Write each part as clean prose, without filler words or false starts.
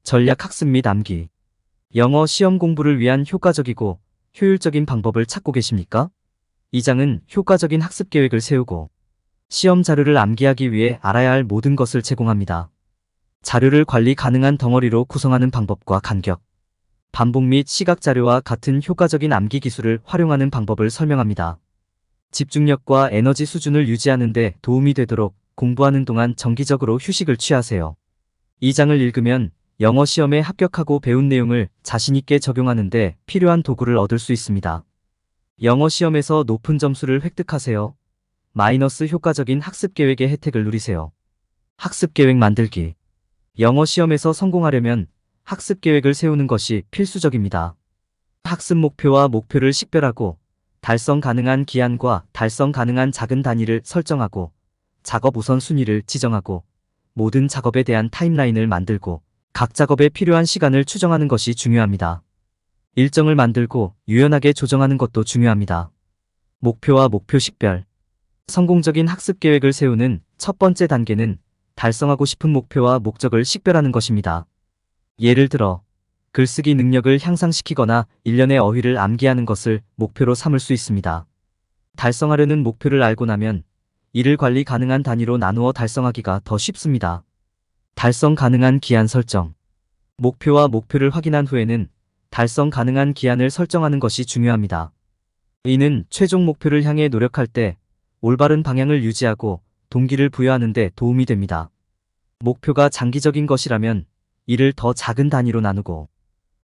전략 학습 및 암기. 영어 시험 공부를 위한 효과적이고 효율적인 방법을 찾고 계십니까? 이 장은 효과적인 학습 계획을 세우고 시험 자료를 암기하기 위해 알아야 할 모든 것을 제공합니다. 자료를 관리 가능한 덩어리로 구성하는 방법과 간격, 반복 및 시각 자료와 같은 효과적인 암기 기술을 활용하는 방법을 설명합니다. 집중력과 에너지 수준을 유지하는 데 도움이 되도록 공부하는 동안 정기적으로 휴식을 취하세요. 이 장을 읽으면 영어 시험에 합격하고 배운 내용을 자신있게 적용하는 데 필요한 도구를 얻을 수 있습니다. 영어 시험에서 높은 점수를 획득하세요. 마이너스 효과적인 학습 계획의 혜택을 누리세요. 학습 계획 만들기. 영어 시험에서 성공하려면 학습 계획을 세우는 것이 필수적입니다. 학습 목표와 목표를 식별하고 달성 가능한 기한과 달성 가능한 작은 단위를 설정하고 작업 우선순위를 지정하고 모든 작업에 대한 타임라인을 만들고 각 작업에 필요한 시간을 추정하는 것이 중요합니다. 일정을 만들고 유연하게 조정하는 것도 중요합니다. 목표와 목표 식별. 성공적인 학습 계획을 세우는 첫 번째 단계는 달성하고 싶은 목표와 목적을 식별하는 것입니다. 예를 들어, 글쓰기 능력을 향상시키거나 1년의 어휘를 암기하는 것을 목표로 삼을 수 있습니다. 달성하려는 목표를 알고 나면 이를 관리 가능한 단위로 나누어 달성하기가 더 쉽습니다. 달성 가능한 기한 설정. 목표와 목표를 확인한 후에는 달성 가능한 기한을 설정하는 것이 중요합니다. 이는 최종 목표를 향해 노력할 때 올바른 방향을 유지하고 동기를 부여하는 데 도움이 됩니다. 목표가 장기적인 것이라면 이를 더 작은 단위로 나누고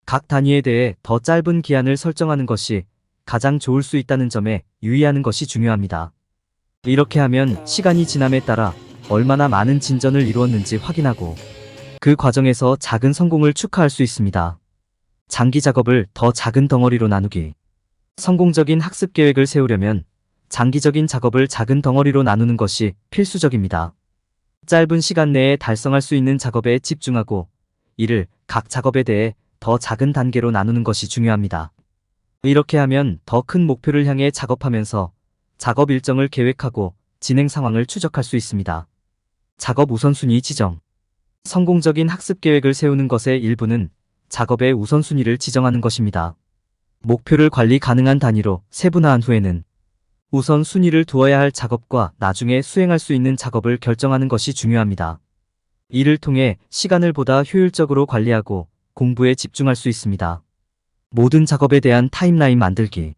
각 단위에 대해 더 짧은 기한을 설정하는 것이 가장 좋을 수 있다는 점에 유의하는 것이 중요합니다. 이렇게 하면 시간이 지남에 따라 얼마나 많은 진전을 이루었는지 확인하고 그 과정에서 작은 성공을 축하할 수 있습니다. 장기 작업을 더 작은 덩어리로 나누기. 성공적인 학습 계획을 세우려면 장기적인 작업을 작은 덩어리로 나누는 것이 필수적입니다. 짧은 시간 내에 달성할 수 있는 작업에 집중하고 이를 각 작업에 대해 더 작은 단계로 나누는 것이 중요합니다. 이렇게 하면 더 큰 목표를 향해 작업하면서 작업 일정을 계획하고 진행 상황을 추적할 수 있습니다. 작업 우선순위 지정. 성공적인 학습 계획을 세우는 것의 일부는 작업의 우선순위를 지정하는 것입니다. 목표를 관리 가능한 단위로 세분화한 후에는 우선순위를 두어야 할 작업과 나중에 수행할 수 있는 작업을 결정하는 것이 중요합니다. 이를 통해 시간을 보다 효율적으로 관리하고 공부에 집중할 수 있습니다. 모든 작업에 대한 타임라인 만들기.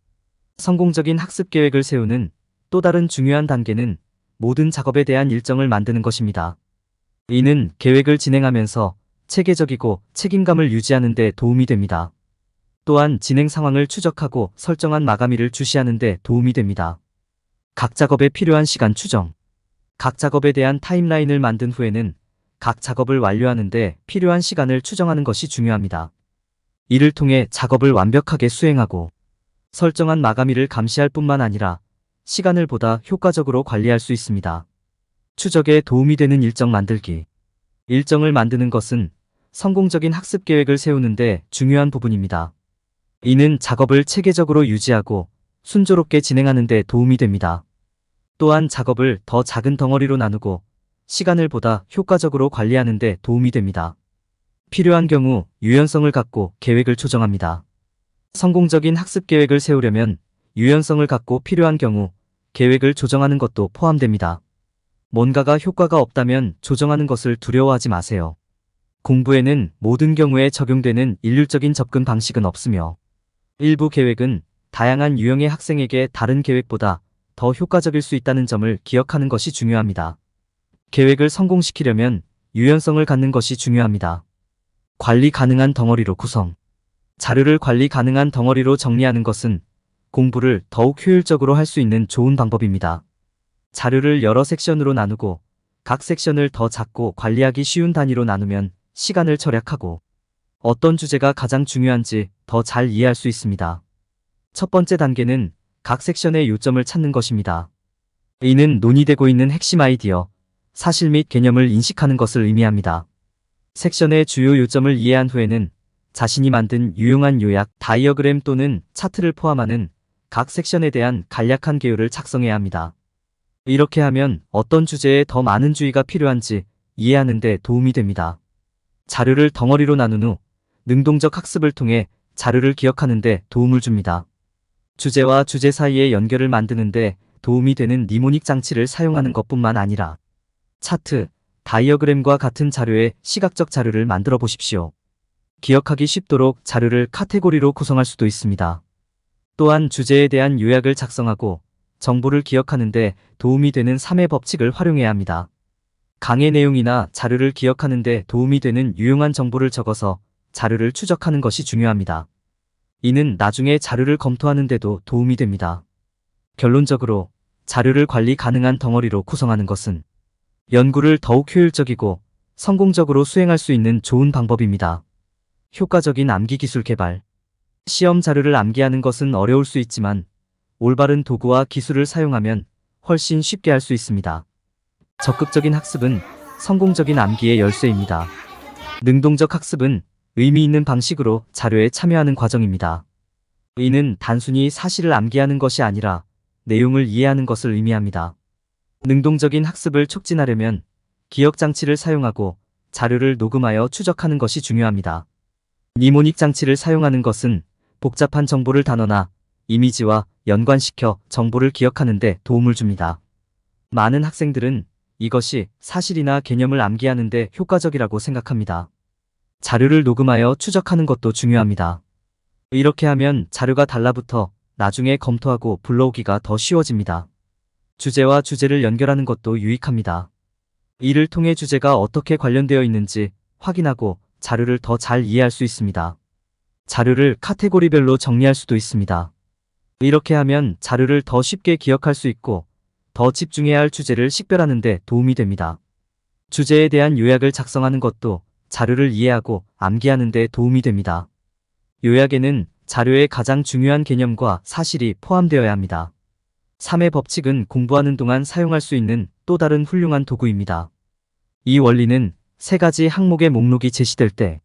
성공적인 학습 계획을 세우는 또 다른 중요한 단계는 모든 작업에 대한 일정을 만드는 것입니다. 이는 계획을 진행하면서 체계적이고 책임감을 유지하는 데 도움이 됩니다. 또한 진행 상황을 추적하고 설정한 마감일을 주시하는 데 도움이 됩니다. 각 작업에 필요한 시간 추정. 각 작업에 대한 타임라인을 만든 후에는 각 작업을 완료하는 데 필요한 시간을 추정하는 것이 중요합니다. 이를 통해 작업을 완벽하게 수행하고 설정한 마감일을 감시할 뿐만 아니라 시간을 보다 효과적으로 관리할 수 있습니다. 추적에 도움이 되는 일정 만들기. 일정을 만드는 것은 성공적인 학습 계획을 세우는데 중요한 부분입니다. 이는 작업을 체계적으로 유지하고 순조롭게 진행하는 데 도움이 됩니다. 또한 작업을 더 작은 덩어리로 나누고 시간을 보다 효과적으로 관리하는 데 도움이 됩니다. 필요한 경우 유연성을 갖고 계획을 조정합니다. 성공적인 학습 계획을 세우려면 유연성을 갖고 필요한 경우 계획을 조정하는 것도 포함됩니다. 뭔가가 효과가 없다면 조정하는 것을 두려워하지 마세요. 공부에는 모든 경우에 적용되는 일률적인 접근 방식은 없으며 일부 계획은 다양한 유형의 학생에게 다른 계획보다 더 효과적일 수 있다는 점을 기억하는 것이 중요합니다. 계획을 성공시키려면 유연성을 갖는 것이 중요합니다. 관리 가능한 덩어리로 구성. 자료를 관리 가능한 덩어리로 정리하는 것은 공부를 더욱 효율적으로 할 수 있는 좋은 방법입니다. 자료를 여러 섹션으로 나누고 각 섹션을 더 작고 관리하기 쉬운 단위로 나누면 시간을 절약하고 어떤 주제가 가장 중요한지 더 잘 이해할 수 있습니다. 첫 번째 단계는 각 섹션의 요점을 찾는 것입니다. 이는 논의되고 있는 핵심 아이디어, 사실 및 개념을 인식하는 것을 의미합니다. 섹션의 주요 요점을 이해한 후에는 자신이 만든 유용한 요약, 다이어그램 또는 차트를 포함하는 각 섹션에 대한 간략한 개요를 작성해야 합니다. 이렇게 하면 어떤 주제에 더 많은 주의가 필요한지 이해하는 데 도움이 됩니다. 자료를 덩어리로 나눈 후 능동적 학습을 통해 자료를 기억하는 데 도움을 줍니다. 주제와 주제 사이의 연결을 만드는 데 도움이 되는 니모닉 장치를 사용하는 것뿐만 아니라 차트, 다이어그램과 같은 자료의 시각적 자료를 만들어 보십시오. 기억하기 쉽도록 자료를 카테고리로 구성할 수도 있습니다. 또한 주제에 대한 요약을 작성하고 정보를 기억하는 데 도움이 되는 3의 법칙을 활용해야 합니다. 강의 내용이나 자료를 기억하는 데 도움이 되는 유용한 정보를 적어서 자료를 추적하는 것이 중요합니다. 이는 나중에 자료를 검토하는 데도 도움이 됩니다. 결론적으로 자료를 관리 가능한 덩어리로 구성하는 것은 연구를 더욱 효율적이고 성공적으로 수행할 수 있는 좋은 방법입니다. 효과적인 암기 기술 개발. 시험 자료를 암기하는 것은 어려울 수 있지만 올바른 도구와 기술을 사용하면 훨씬 쉽게 할 수 있습니다. 적극적인 학습은 성공적인 암기의 열쇠입니다. 능동적 학습은 의미 있는 방식으로 자료에 참여하는 과정입니다. 이는 단순히 사실을 암기하는 것이 아니라 내용을 이해하는 것을 의미합니다. 능동적인 학습을 촉진하려면 기억장치를 사용하고 자료를 녹음하여 추적하는 것이 중요합니다. 니모닉 장치를 사용하는 것은 복잡한 정보를 단어나 이미지와 연관시켜 정보를 기억하는 데 도움을 줍니다. 많은 학생들은 이것이 사실이나 개념을 암기하는 데 효과적이라고 생각합니다. 자료를 녹음하여 추적하는 것도 중요합니다. 이렇게 하면 자료가 달라붙어 나중에 검토하고 불러오기가 더 쉬워집니다. 주제와 주제를 연결하는 것도 유익합니다. 이를 통해 주제가 어떻게 관련되어 있는지 확인하고 자료를 더 잘 이해할 수 있습니다. 자료를 카테고리별로 정리할 수도 있습니다. 이렇게 하면 자료를 더 쉽게 기억할 수 있고 더 집중해야 할 주제를 식별하는 데 도움이 됩니다. 주제에 대한 요약을 작성하는 것도 자료를 이해하고 암기하는 데 도움이 됩니다. 요약에는 자료의 가장 중요한 개념과 사실이 포함되어야 합니다. 3의 법칙은 공부하는 동안 사용할 수 있는 또 다른 훌륭한 도구입니다. 이 원리는 3가지 항목의 목록이 제시될 때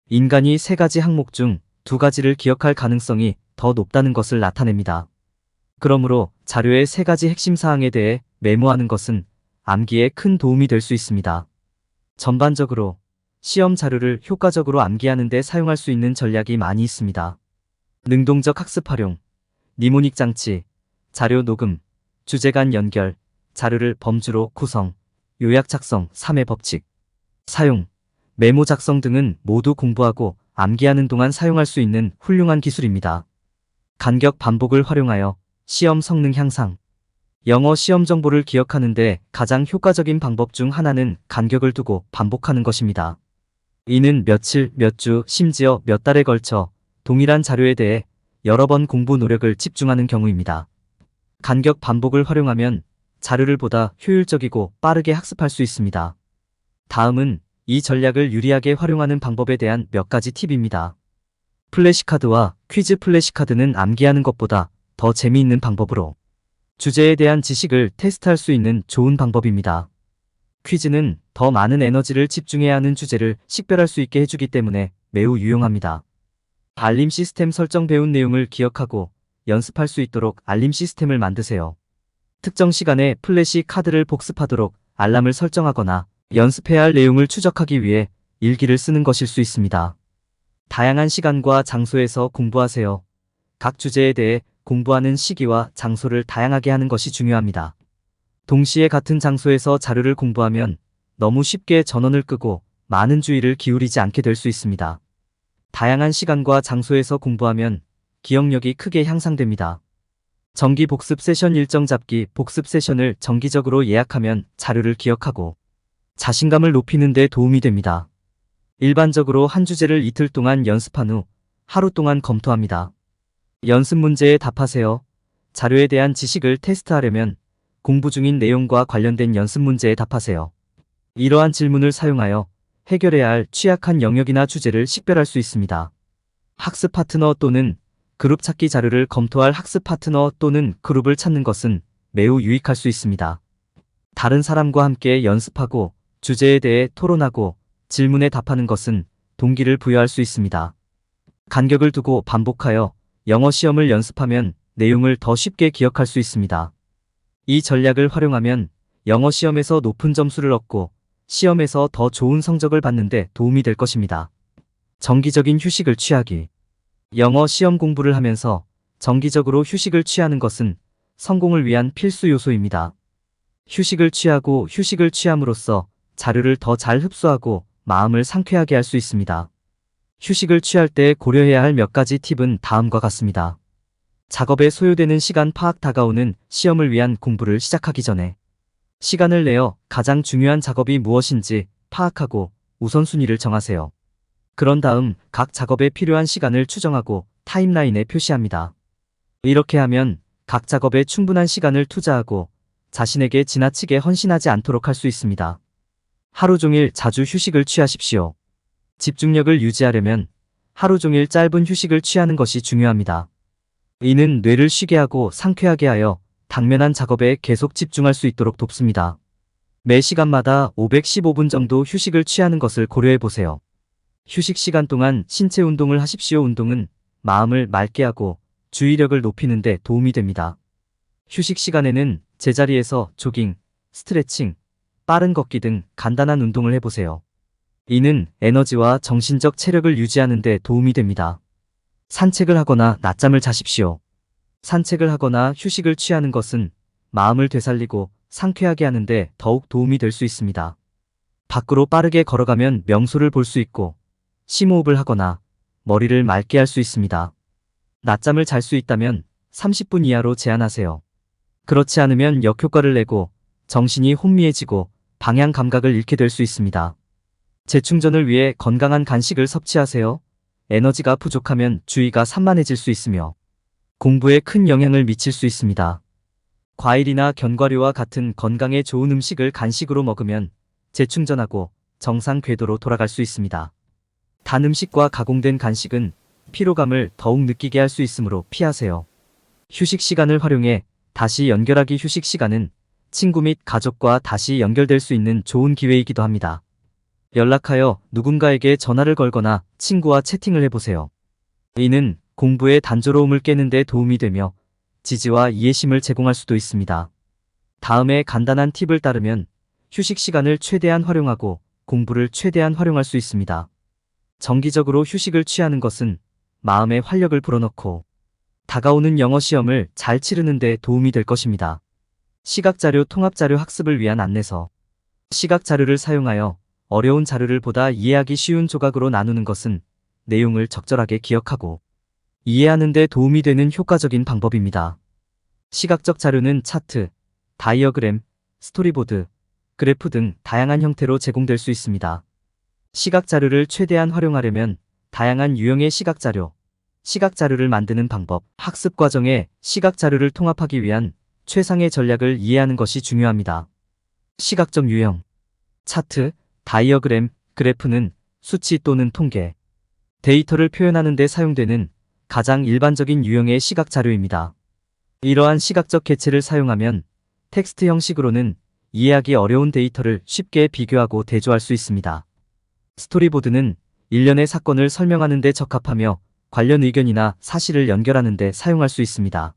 인간이 3가지 항목 중 2가지를 기억할 가능성이 더 높다는 것을 나타냅니다. 그러므로 자료의 3가지 핵심 사항에 대해 메모하는 것은 암기에 큰 도움이 될 수 있습니다. 전반적으로 시험 자료를 효과적으로 암기하는 데 사용할 수 있는 전략이 많이 있습니다. 능동적 학습 활용, 니모닉 장치, 자료 녹음, 주제 간 연결, 자료를 범주로 구성, 요약 작성, 3의 법칙, 사용, 메모 작성 등은 모두 공부하고 암기하는 동안 사용할 수 있는 훌륭한 기술입니다. 간격 반복을 활용하여 시험 성능 향상. 영어 시험 정보를 기억하는 데 가장 효과적인 방법 중 하나는 간격을 두고 반복하는 것입니다. 이는 며칠, 몇 주, 심지어 몇 달에 걸쳐 동일한 자료에 대해 여러 번 공부 노력을 집중하는 경우입니다. 간격 반복을 활용하면 자료를 보다 효율적이고 빠르게 학습할 수 있습니다. 다음은 이 전략을 유리하게 활용하는 방법에 대한 몇 가지 팁입니다. 플래시카드와 퀴즈. 플래시카드는 암기하는 것보다 더 재미있는 방법으로 주제에 대한 지식을 테스트할 수 있는 좋은 방법입니다. 퀴즈는 더 많은 에너지를 집중해야 하는 주제를 식별할 수 있게 해주기 때문에 매우 유용합니다. 알림 시스템 설정. 배운 내용을 기억하고 연습할 수 있도록 알림 시스템을 만드세요. 특정 시간에 플래시 카드를 복습하도록 알람을 설정하거나 연습해야 할 내용을 추적하기 위해 일기를 쓰는 것일 수 있습니다. 다양한 시간과 장소에서 공부하세요. 각 주제에 대해 공부하는 시기와 장소를 다양하게 하는 것이 중요합니다. 동시에 같은 장소에서 자료를 공부하면 너무 쉽게 전원을 끄고 많은 주의를 기울이지 않게 될 수 있습니다. 다양한 시간과 장소에서 공부하면 기억력이 크게 향상됩니다. 정기 복습 세션. 일정 잡기. 복습 세션을 정기적으로 예약하면 자료를 기억하고 자신감을 높이는 데 도움이 됩니다. 일반적으로 한 주제를 이틀 동안 연습한 후 하루 동안 검토합니다. 연습 문제에 답하세요. 자료에 대한 지식을 테스트하려면 공부 중인 내용과 관련된 연습 문제에 답하세요. 이러한 질문을 사용하여 해결해야 할 취약한 영역이나 주제를 식별할 수 있습니다. 학습 파트너 또는 그룹 찾기. 자료를 검토할 학습 파트너 또는 그룹을 찾는 것은 매우 유익할 수 있습니다. 다른 사람과 함께 연습하고 주제에 대해 토론하고 질문에 답하는 것은 동기를 부여할 수 있습니다. 간격을 두고 반복하여 영어 시험을 연습하면 내용을 더 쉽게 기억할 수 있습니다. 이 전략을 활용하면 영어 시험에서 높은 점수를 얻고 시험에서 더 좋은 성적을 받는데 도움이 될 것입니다. 정기적인 휴식을 취하기. 영어 시험 공부를 하면서 정기적으로 휴식을 취하는 것은 성공을 위한 필수 요소입니다. 휴식을 취하고 휴식을 취함으로써 자료를 더 잘 흡수하고 마음을 상쾌하게 할 수 있습니다. 휴식을 취할 때 고려해야 할 몇 가지 팁은 다음과 같습니다. 작업에 소요되는 시간 파악. 다가오는 시험을 위한 공부를 시작하기 전에 시간을 내어 가장 중요한 작업이 무엇인지 파악하고 우선순위를 정하세요. 그런 다음 각 작업에 필요한 시간을 추정하고 타임라인에 표시합니다. 이렇게 하면 각 작업에 충분한 시간을 투자하고 자신에게 지나치게 헌신하지 않도록 할 수 있습니다. 하루 종일 자주 휴식을 취하십시오. 집중력을 유지하려면 하루 종일 짧은 휴식을 취하는 것이 중요합니다. 이는 뇌를 쉬게 하고 상쾌하게 하여 당면한 작업에 계속 집중할 수 있도록 돕습니다. 매 시간마다 515분 정도 휴식을 취하는 것을 고려해 보세요. 휴식 시간 동안 신체 운동을 하십시오. 운동은 마음을 맑게 하고 주의력을 높이는 데 도움이 됩니다. 휴식 시간에는 제자리에서 조깅, 스트레칭, 빠른 걷기 등 간단한 운동을 해보세요. 이는 에너지와 정신적 체력을 유지하는 데 도움이 됩니다. 산책을 하거나 낮잠을 자십시오. 산책을 하거나 휴식을 취하는 것은 마음을 되살리고 상쾌하게 하는데 더욱 도움이 될 수 있습니다. 밖으로 빠르게 걸어가면 명소를 볼 수 있고 심호흡을 하거나 머리를 맑게 할 수 있습니다. 낮잠을 잘 수 있다면 30분 이하로 제한하세요. 그렇지 않으면 역효과를 내고 정신이 혼미해지고 방향 감각을 잃게 될 수 있습니다. 재충전을 위해 건강한 간식을 섭취하세요. 에너지가 부족하면 주의가 산만해질 수 있으며 공부에 큰 영향을 미칠 수 있습니다. 과일이나 견과류와 같은 건강에 좋은 음식을 간식으로 먹으면 재충전하고 정상 궤도로 돌아갈 수 있습니다. 단 음식과 가공된 간식은 피로감을 더욱 느끼게 할 수 있으므로 피하세요. 휴식 시간을 활용해 다시 연결하기. 휴식 시간은 친구 및 가족과 다시 연결될 수 있는 좋은 기회이기도 합니다. 연락하여 누군가에게 전화를 걸거나 친구와 채팅을 해보세요. 이는 공부의 단조로움을 깨는 데 도움이 되며 지지와 이해심을 제공할 수도 있습니다. 다음에 간단한 팁을 따르면 휴식 시간을 최대한 활용하고 공부를 최대한 활용할 수 있습니다. 정기적으로 휴식을 취하는 것은 마음에 활력을 불어넣고 다가오는 영어 시험을 잘 치르는 데 도움이 될 것입니다. 시각자료 통합자료 학습을 위한 안내서. 시각자료를 사용하여 어려운 자료를 보다 이해하기 쉬운 조각으로 나누는 것은 내용을 적절하게 기억하고 이해하는 데 도움이 되는 효과적인 방법입니다. 시각적 자료는 차트, 다이어그램, 스토리보드, 그래프 등 다양한 형태로 제공될 수 있습니다. 시각 자료를 최대한 활용하려면 다양한 유형의 시각 자료를 만드는 방법, 학습 과정에 시각 자료를 통합하기 위한 최상의 전략을 이해하는 것이 중요합니다. 시각적 유형. 차트, 다이어그램, 그래프는 수치 또는 통계, 데이터를 표현하는 데 사용되는 가장 일반적인 유형의 시각 자료입니다. 이러한 시각적 개체를 사용하면 텍스트 형식으로는 이해하기 어려운 데이터를 쉽게 비교하고 대조할 수 있습니다. 스토리보드는 일련의 사건을 설명하는 데 적합하며 관련 의견이나 사실을 연결하는 데 사용할 수 있습니다.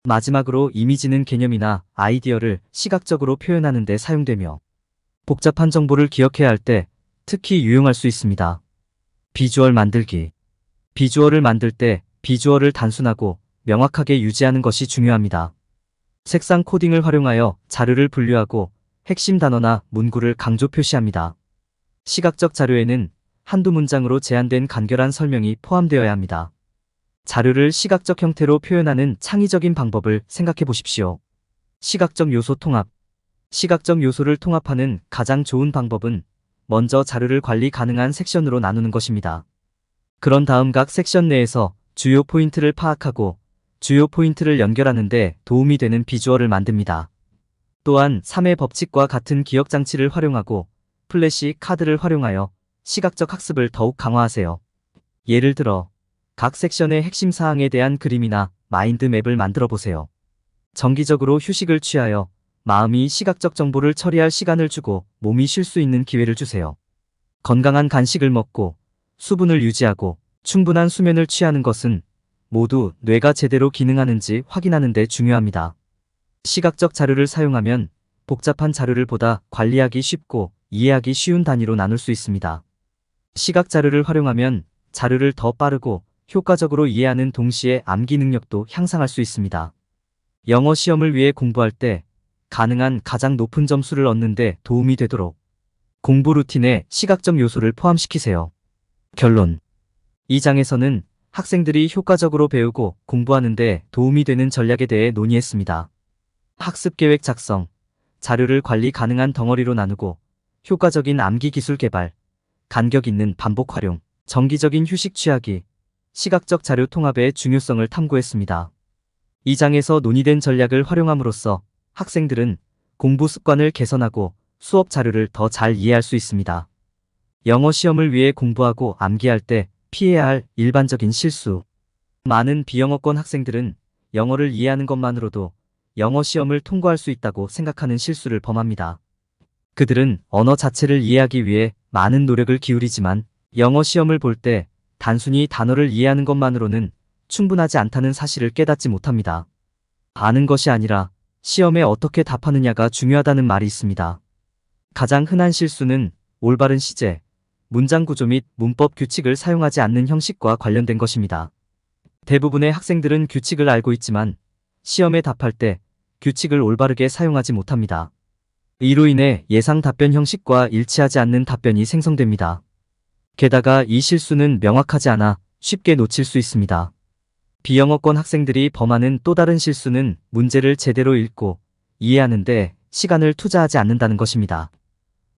마지막으로 이미지는 개념이나 아이디어를 시각적으로 표현하는 데 사용되며 복잡한 정보를 기억해야 할 때 특히 유용할 수 있습니다. 비주얼 만들기. 비주얼을 만들 때 비주얼을 단순하고 명확하게 유지하는 것이 중요합니다. 색상 코딩을 활용하여 자료를 분류하고 핵심 단어나 문구를 강조 표시합니다. 시각적 자료에는 한두 문장으로 제한된 간결한 설명이 포함되어야 합니다. 자료를 시각적 형태로 표현하는 창의적인 방법을 생각해 보십시오. 시각적 요소 통합. 시각적 요소를 통합하는 가장 좋은 방법은 먼저 자료를 관리 가능한 섹션으로 나누는 것입니다. 그런 다음 각 섹션 내에서 주요 포인트를 파악하고 주요 포인트를 연결하는 데 도움이 되는 비주얼을 만듭니다. 또한 3의 법칙과 같은 기억 장치를 활용하고 플래시 카드를 활용하여 시각적 학습을 더욱 강화하세요. 예를 들어 각 섹션의 핵심 사항에 대한 그림이나 마인드맵을 만들어 보세요. 정기적으로 휴식을 취하여 마음이 시각적 정보를 처리할 시간을 주고 몸이 쉴 수 있는 기회를 주세요. 건강한 간식을 먹고 수분을 유지하고 충분한 수면을 취하는 것은 모두 뇌가 제대로 기능하는지 확인하는 데 중요합니다. 시각적 자료를 사용하면 복잡한 자료를 보다 관리하기 쉽고 이해하기 쉬운 단위로 나눌 수 있습니다. 시각 자료를 활용하면 자료를 더 빠르고 효과적으로 이해하는 동시에 암기 능력도 향상할 수 있습니다. 영어 시험을 위해 공부할 때 가능한 가장 높은 점수를 얻는 데 도움이 되도록 공부 루틴에 시각적 요소를 포함시키세요. 결론. 이 장에서는 학생들이 효과적으로 배우고 공부하는 데 도움이 되는 전략에 대해 논의했습니다. 학습 계획 작성, 자료를 관리 가능한 덩어리로 나누고 효과적인 암기 기술 개발, 간격 있는 반복 활용, 정기적인 휴식 취하기, 시각적 자료 통합의 중요성을 탐구했습니다. 이 장에서 논의된 전략을 활용함으로써 학생들은 공부 습관을 개선하고 수업 자료를 더 잘 이해할 수 있습니다. 영어 시험을 위해 공부하고 암기할 때 피해야 할 일반적인 실수. 많은 비영어권 학생들은 영어를 이해하는 것만으로도 영어 시험을 통과할 수 있다고 생각하는 실수를 범합니다. 그들은 언어 자체를 이해하기 위해 많은 노력을 기울이지만 영어 시험을 볼 때 단순히 단어를 이해하는 것만으로는 충분하지 않다는 사실을 깨닫지 못합니다. 아는 것이 아니라 시험에 어떻게 답하느냐가 중요하다는 말이 있습니다. 가장 흔한 실수는 올바른 시제, 문장 구조 및 문법 규칙을 사용하지 않는 형식과 관련된 것입니다. 대부분의 학생들은 규칙을 알고 있지만 시험에 답할 때 규칙을 올바르게 사용하지 못합니다. 이로 인해 예상 답변 형식과 일치하지 않는 답변이 생성됩니다. 게다가 이 실수는 명확하지 않아 쉽게 놓칠 수 있습니다. 비영어권 학생들이 범하는 또 다른 실수는 문제를 제대로 읽고 이해하는데 시간을 투자하지 않는다는 것입니다.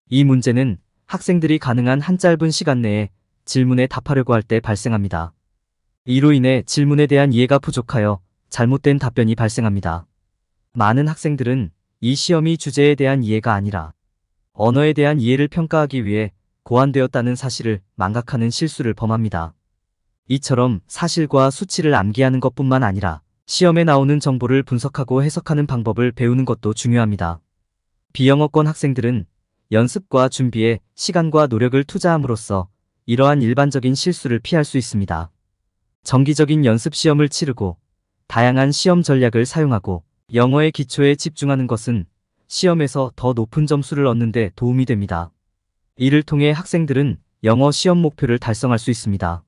이 문제는 학생들이 가능한 한 짧은 시간 내에 질문에 답하려고 할 때 발생합니다. 이로 인해 질문에 대한 이해가 부족하여 잘못된 답변이 발생합니다. 많은 학생들은 이 시험이 주제에 대한 이해가 아니라 언어에 대한 이해를 평가하기 위해 고안되었다는 사실을 망각하는 실수를 범합니다. 이처럼 사실과 수치를 암기하는 것뿐만 아니라 시험에 나오는 정보를 분석하고 해석하는 방법을 배우는 것도 중요합니다. 비영어권 학생들은 연습과 준비에 시간과 노력을 투자함으로써 이러한 일반적인 실수를 피할 수 있습니다. 정기적인 연습 시험을 치르고 다양한 시험 전략을 사용하고 영어의 기초에 집중하는 것은 시험에서 더 높은 점수를 얻는 데 도움이 됩니다. 이를 통해 학생들은 영어 시험 목표를 달성할 수 있습니다.